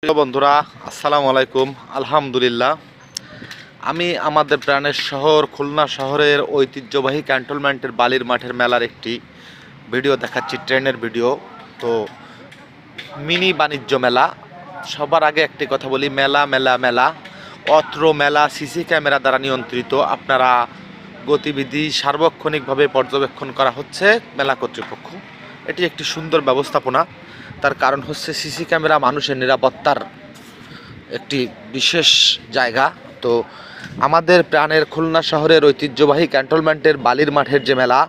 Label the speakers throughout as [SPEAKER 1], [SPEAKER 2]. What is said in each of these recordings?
[SPEAKER 1] প্রিয় বন্ধুরা, আসসালামু আলাইকুম। আলহামদুলিল্লাহ, আমি আমাদের প্রাণের শহর খুলনা শহরের ঐতিহ্যবাহী ক্যান্টনমেন্টের বালির মাঠের মেলার একটি ভিডিও দেখাচ্ছি, ট্রেনের ভিডিও। তো মিনি বাণিজ্য মেলা। সবার আগে একটি কথা বলি, মেলা মেলা মেলা অত্র মেলা সিসি ক্যামেরা দ্বারা নিয়ন্ত্রিত। আপনারা গতিবিধি সার্বক্ষণিকভাবে পর্যবেক্ষণ করা হচ্ছে মেলা কর্তৃপক্ষ। এটি একটি সুন্দর ব্যবস্থাপনা। তার কারণ হচ্ছে সিসি ক্যামেরা মানুষের নিরাপত্তার একটি বিশেষ জায়গা। তো আমাদের প্রাণের খুলনা শহরের ঐতিহ্যবাহী ক্যান্টনমেন্টের বালির মাঠের যে মেলা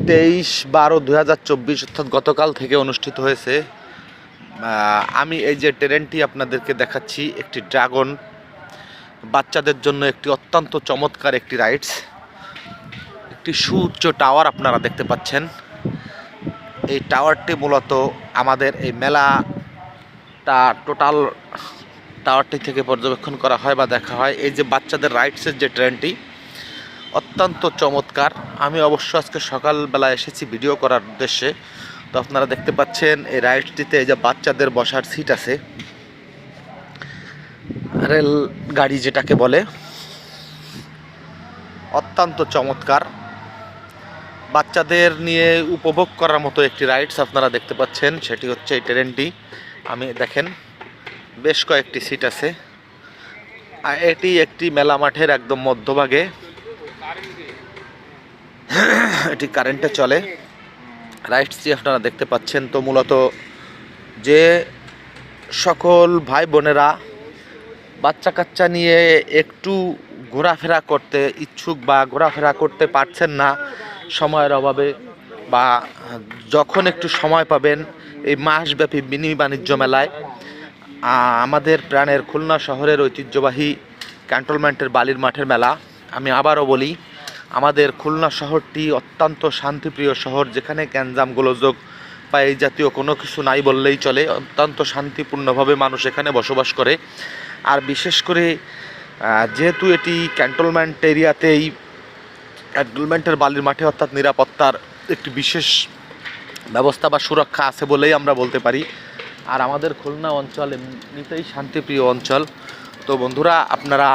[SPEAKER 1] 23/12/2024 অর্থাৎ গতকাল থেকে অনুষ্ঠিত হয়েছে। আমি এই যে ট্রেনটি আপনাদেরকে দেখাচ্ছি, একটি ড্রাগন, বাচ্চাদের জন্য একটি অত্যন্ত চমৎকার একটি রাইডস। একটি সুউচ্চ টাওয়ার আপনারা দেখতে পাচ্ছেন। এই টাওয়ারটি মূলত আমাদের এই মেলাটা টোটাল টাওয়ারটি থেকে পর্যবেক্ষণ করা হয় বা দেখা হয়। এই যে বাচ্চাদের রাইডসের যে ট্রেনটি অত্যন্ত চমৎকার। আমি অবশ্য আজকে সকালবেলা এসেছি ভিডিও করার উদ্দেশ্যে। তো আপনারা দেখতে পাচ্ছেন এই রাইডসটিতে এই যে বাচ্চাদের বসার সিট আছে, রেল গাড়ি যেটাকে বলে, অত্যন্ত চমৎকার। বাচ্চাদের নিয়ে উপভোগ করার মতো একটি রাইডস আপনারা দেখতে পাচ্ছেন, সেটি হচ্ছে এই ট্রেনটি। আমি দেখেন বেশ কয়েকটি সিট আছে। আর এটি একটি মেলা মাঠের একদম মধ্যভাগে, এটি কারেন্টে চলে। রাইডসটি আপনারা দেখতে পাচ্ছেন। তো মূলত যে সকল ভাই বোনেরা বাচ্চা কাচ্চা নিয়ে একটু ঘোরাফেরা করতে ইচ্ছুক বা ঘোরাফেরা করতে পারছেন না সময়ের অভাবে, বা যখন একটু সময় পাবেন এই মাসব্যাপী মিনি বাণিজ্য মেলায় আমাদের প্রাণের খুলনা শহরের ঐতিহ্যবাহী ক্যান্টনমেন্টের বালির মাঠের মেলা। আমি আবারও বলি, আমাদের খুলনা শহরটি অত্যন্ত শান্তিপ্রিয় শহর, যেখানে গ্যাঞ্জাম গোলযোগ বা এই জাতীয় কোনো কিছু নাই বললেই চলে। অত্যন্ত শান্তিপূর্ণভাবে মানুষ এখানে বসবাস করে। আর বিশেষ করে যেহেতু এটি ক্যান্টনমেন্ট এরিয়াতেই, ক্যান্টনমেন্টের বালির মাঠে, অর্থাৎ নিরাপত্তার একটি বিশেষ ব্যবস্থা বা সুরক্ষা আছে বলেই আমরা বলতে পারি। আর আমাদের খুলনা অঞ্চল এমনিতেই শান্তিপ্রিয় অঞ্চল। তো বন্ধুরা, আপনারা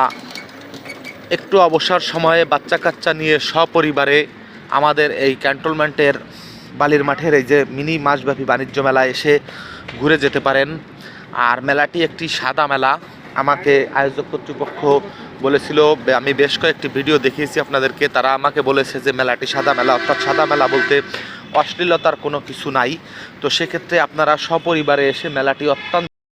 [SPEAKER 1] একটু অবসর সময়ে বাচ্চা কাচ্চা নিয়ে সপরিবারে আমাদের এই ক্যান্টনমেন্টের বালির মাঠের এই যে মিনি মাসব্যাপী বাণিজ্য মেলায় এসে ঘুরে যেতে পারেন। আর মেলাটি একটি সাদা মেলা। আমাকে আয়োজক কর্তৃপক্ষ বলেছিল, আমি বেশ কয়েকটি ভিডিও দেখিয়েছি আপনাদেরকে, তারা আমাকে বলেছে যে মেলাটি সাদা মেলা, অর্থাৎ সাদা মেলা বলতে অশ্লীলতার কোনো কিছু নাই। তো সেক্ষেত্রে আপনারা সপরিবারে এসে মেলাটি অত্যন্ত